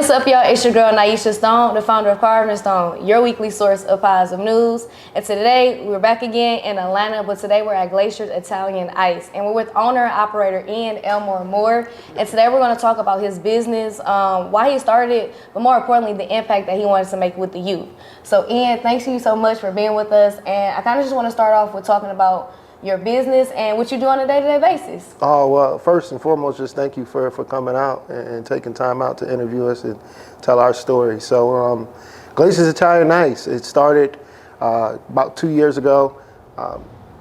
What's up, y'all? It's your girl Nyesha Stone, the founder of Carving Stone, your weekly source of positive news. And today we're back again in Atlanta, but today we're at Glaciers Ice, and we're with owner and operator Elmore-Moore. And today we're going to talk about his business, why he started it, but more importantly, the impact that he wanted to make with the youth. So, Ian, thanks you so much for being with us. And I kind of just want to start off with talking about your business and what you do on a day-to-day basis. Oh, well, first and foremost, just thank you for coming out and taking time out to interview us and tell our story. So Glaciers Ice, it started about 2 years ago. I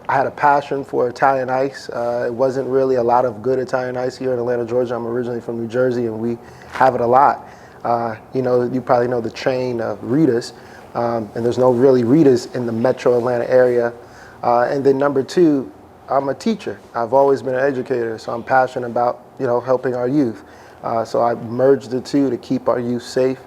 had a passion for Italian ice. It wasn't really a lot of good Italian ice here in Atlanta, Georgia. I'm originally from New Jersey, and we have it a lot. You probably know the chain of Rita's, and there's no really Rita's in the metro Atlanta area. And then number two, I'm a teacher. I've always been an educator, so I'm passionate about, helping our youth. So I merged the two to keep our youth safe,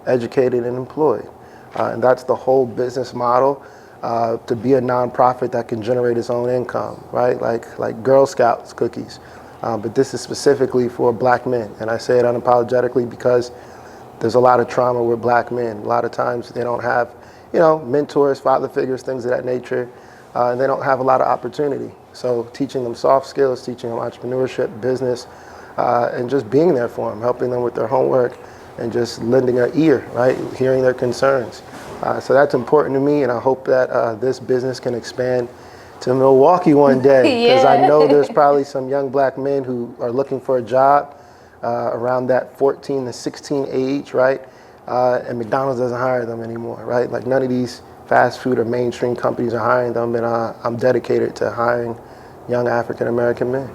educated, and employed. And that's the whole business model, to be a nonprofit that can generate its own income, right? Like Girl Scouts cookies. But this is specifically for black men. And I say it unapologetically because there's a lot of trauma with black men. A lot of times they don't have, mentors, father figures, things of that nature. And they don't have a lot of opportunity. So teaching them soft skills, teaching them entrepreneurship, business, and just being there for them, helping them with their homework and just lending an ear, right? Hearing their concerns. So that's important to me, and I hope that this business can expand to Milwaukee one day, because I know there's probably some young black men who are looking for a job around that 14 to 16 age, right? And McDonald's doesn't hire them anymore, right? Like none of these fast food or mainstream companies are hiring them, and I'm dedicated to hiring young African-American men.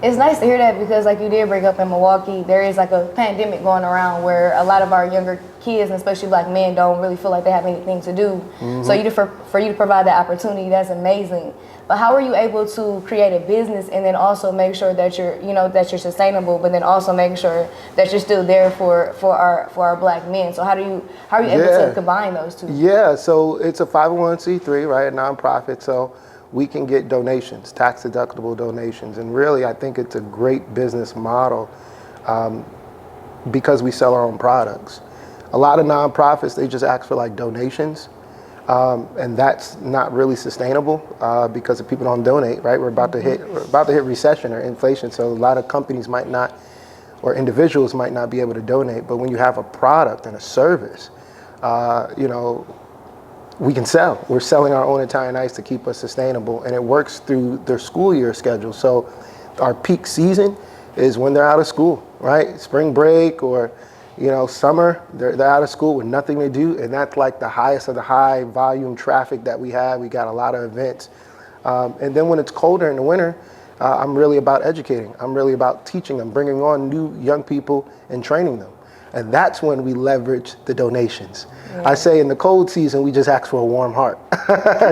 It's nice to hear that, because like you did bring up in Milwaukee, there is like a pandemic going around where a lot of our younger kids, and especially black men, don't really feel like they have anything to do. Mm-hmm. So for you to provide that opportunity, that's amazing. But how are you able to create a business and then also make sure that you're sustainable, but then also making sure that you're still there for our black men? So how are you able to combine those two? Yeah, so it's a 501c3, right, a nonprofit. So we can get donations, tax deductible donations. And really, I think it's a great business model because we sell our own products. A lot of nonprofits, they just ask for like donations. And that's not really sustainable because if people don't donate, right? We're about to hit recession or inflation. So a lot of companies might not, or individuals might not be able to donate. But when you have a product and a service, we can sell. We're selling our own Italian ice to keep us sustainable, and it works through their school year schedule. So our peak season is when they're out of school, right? Spring break or summer, they're out of school with nothing to do, and that's like the highest of the high volume traffic that we have. We got a lot of events. And then when it's colder in the winter, I'm really about educating. I'm really about teaching them, bringing on new young people and training them. And that's when we leverage the donations. Yeah. I say in the cold season, we just ask for a warm heart.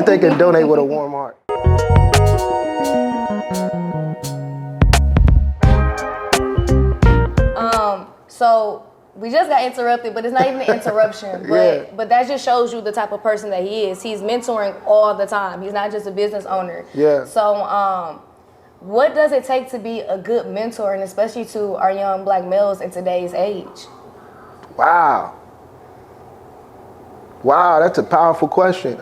They can donate with a warm heart. So we just got interrupted, but it's not even an interruption. But that just shows you the type of person that he is. He's mentoring all the time. He's not just a business owner. Yeah. So what does it take to be a good mentor, and especially to our young black males in today's age? Wow, that's a powerful question.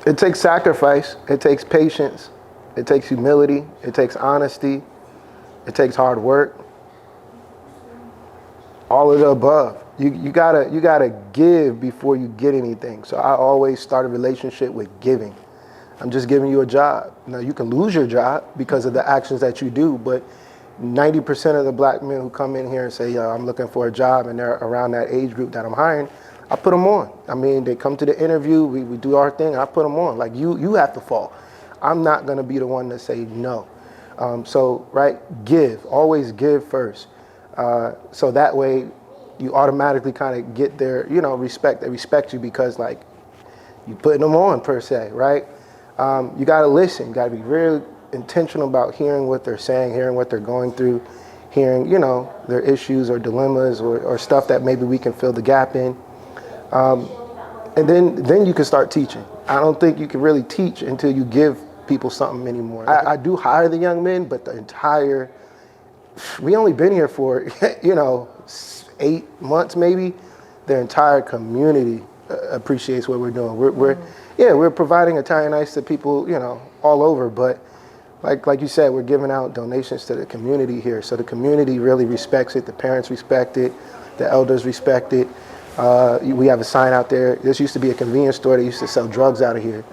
It takes sacrifice, it takes patience, it takes humility, it takes honesty, it takes hard work. All of the above. You gotta give before you get anything. So I always start a relationship with giving. I'm just giving you a job. Now you can lose your job because of the actions that you do, but 90% of the black men who come in here and say, I'm looking for a job, and they're around that age group that I'm hiring, I put them on. I mean, they come to the interview, we do our thing, I put them on. Like you have to fall. I'm not gonna be the one to say no. Always give first. So that way you automatically kind of get their, respect. They respect you because like you putting them on per se, right? You gotta listen, you gotta be really intentional about hearing what they're saying, hearing what they're going through, hearing, their issues or dilemmas or stuff that maybe we can fill the gap in. And then you can start teaching. I don't think you can really teach until you give people something anymore. I do hire the young men, but we only been here for, 8 months maybe, the entire community appreciates what we're doing. We're providing Italian ice to people, all over, but like you said, we're giving out donations to the community here. So the community really respects it. The parents respect it. The elders respect it. We have a sign out there. This used to be a convenience store that used to sell drugs out of here.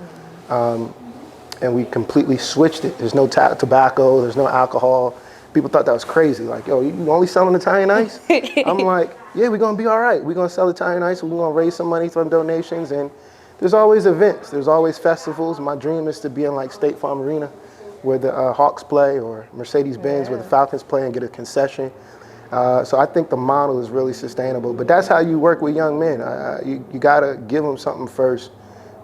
And we completely switched it. There's no tobacco, there's no alcohol. People thought that was crazy. Like, yo, you only selling Italian ice? I'm like, yeah, we're gonna be all right. We're gonna sell Italian ice. We're gonna raise some money from donations. And there's always events. There's always festivals. My dream is to be in like State Farm Arena where the Hawks play, or Mercedes-Benz where the Falcons play, and get a concession. So I think the model is really sustainable. But that's how you work with young men. You gotta give them something first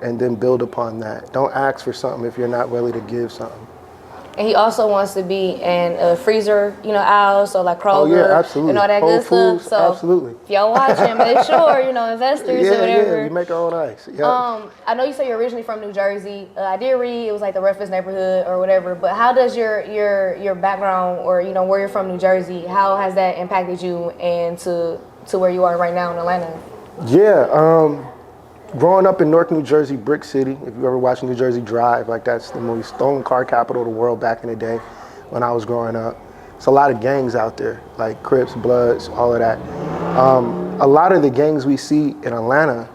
and then build upon that. Don't ask for something if you're not willing to give something. And he also wants to be in a freezer, aisle, so like Kroger absolutely. and all that Whole good Foods, stuff. So absolutely. if y'all watching, make sure, investors or whatever. Yeah, we make our own ice. Yeah. I know you said you're originally from New Jersey. I did read it was like the roughest neighborhood or whatever, but how does your background, or where you're from, New Jersey, how has that impacted you and to where you are right now in Atlanta? Yeah, growing up in Newark, New Jersey, Brick City, if you ever watched New Jersey Drive, like that's the movie, stolen car capital of the world back in the day when I was growing up. It's a lot of gangs out there, like Crips, Bloods, all of that. A lot of the gangs we see in Atlanta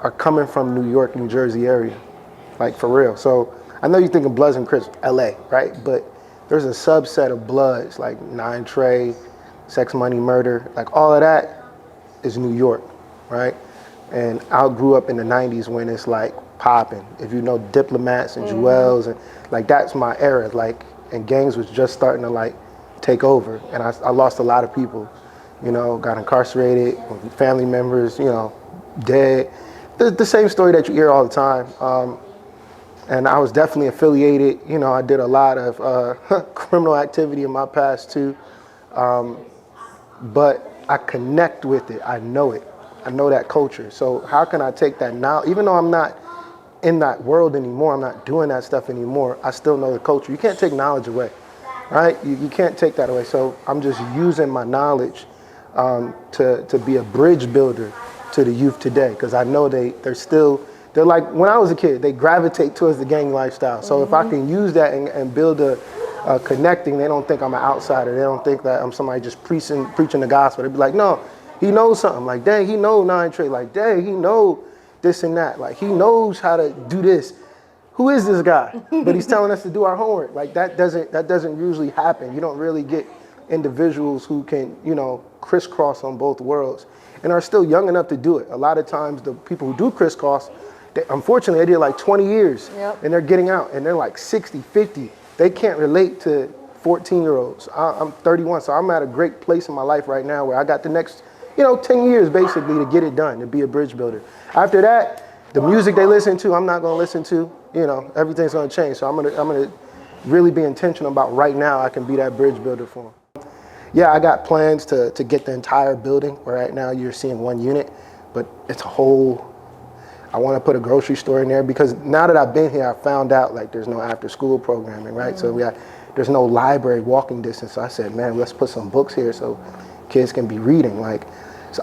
are coming from New York, New Jersey area, like for real. So I know you're thinking Bloods and Crips, LA, right? But there's a subset of Bloods, like 9 Trey, Sex, Money, Murder, like all of that is New York, right? And I grew up in the 90s when it's like popping. If you know Diplomats and Jewels, and like that's my era. Like, and gangs was just starting to like take over. And I lost a lot of people, got incarcerated, family members, dead. The same story that you hear all the time. And I was definitely affiliated. I did a lot of criminal activity in my past too. But I connect with it. I know it. I know that culture. So how can I take that now? Even though I'm not in that world anymore, I'm not doing that stuff anymore, I still know the culture. You can't take knowledge away, right? You can't take that away. So I'm just using my knowledge to be a bridge builder to the youth today, because I know they're like, when I was a kid, they gravitate towards the gang lifestyle. So if I can use that and build a connecting, they don't think I'm an outsider. They don't think that I'm somebody just preaching the gospel. They'd be like, no, he knows something. Like, dang, he knows 9 Trey. Like, dang, he knows this and that. Like, he knows how to do this. Who is this guy? But he's telling us to do our homework. Like, that doesn't usually happen. You don't really get individuals who can, crisscross on both worlds and are still young enough to do it. A lot of times the people who do crisscross, unfortunately, they did like 20 years and they're getting out and they're like 60, 50. They can't relate to 14-year-olds. I'm 31, so I'm at a great place in my life right now where I got the next 10 years basically to get it done, to be a bridge builder. After that, the music they listen to, I'm not gonna listen to, everything's gonna change. So I'm gonna really be intentional about right now I can be that bridge builder for them. Yeah, I got plans to get the entire building, where right now you're seeing one unit, but it's a whole, I wanna put a grocery store in there, because now that I've been here, I found out like there's no after school programming, right? So there's no library walking distance. So I said, man, let's put some books here so kids can be reading. So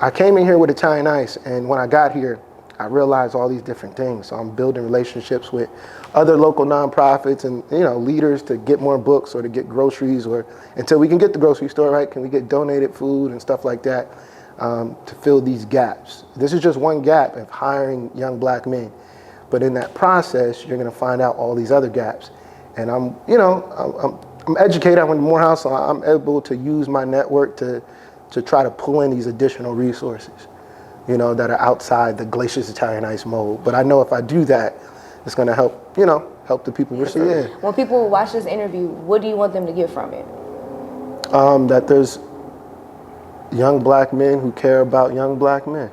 I came in here with Italian ice, and when I got here, I realized all these different things. So I'm building relationships with other local nonprofits and leaders to get more books or to get groceries, or until we can get the grocery store, right? Can we get donated food and stuff like that to fill these gaps? This is just one gap of hiring young black men, but in that process, you're going to find out all these other gaps. And I'm educated. I went to Morehouse, so I'm able to use my network to try to pull in these additional resources, that are outside the Glaciers Italian Ice mold. But I know if I do that, it's going to help, help the people we're seeing. When people watch this interview, what do you want them to get from it? That there's young black men who care about young black men.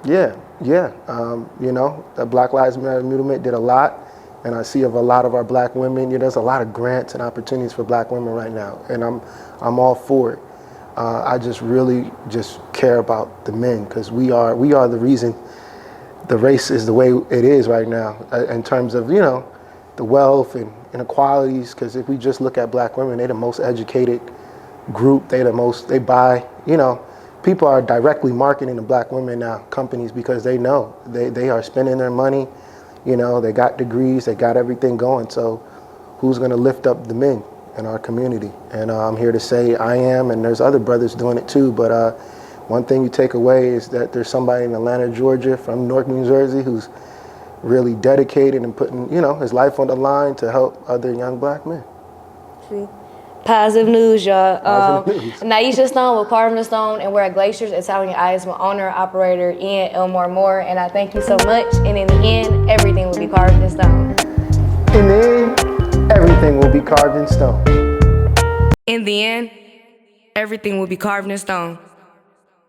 Yeah. The Black Lives Matter movement did a lot. And I see of a lot of our black women, there's a lot of grants and opportunities for black women right now. And I'm all for it. I just really care about the men, because we are the reason the race is the way it is right now, in terms of, the wealth and inequalities. Because if we just look at black women, they're the most educated group. They buy, people are directly marketing to black women now, companies, because they know they are spending their money, they got degrees, they got everything going. So who's going to lift up the men in our community? And I'm here to say I am, and there's other brothers doing it too. But one thing you take away is that there's somebody in Atlanta, Georgia, from Newark, New Jersey, who's really dedicated and putting, his life on the line to help other young black men. Positive news, y'all. Positive news. Nyesha Stone with Carving the Stone, and we're at Glaciers Italian Ice with owner operator in Elmore-Moore. And I thank you so much. And in the end, everything will be carved in stone. In the end, everything will be carved in stone. In the end, everything will be carved in stone.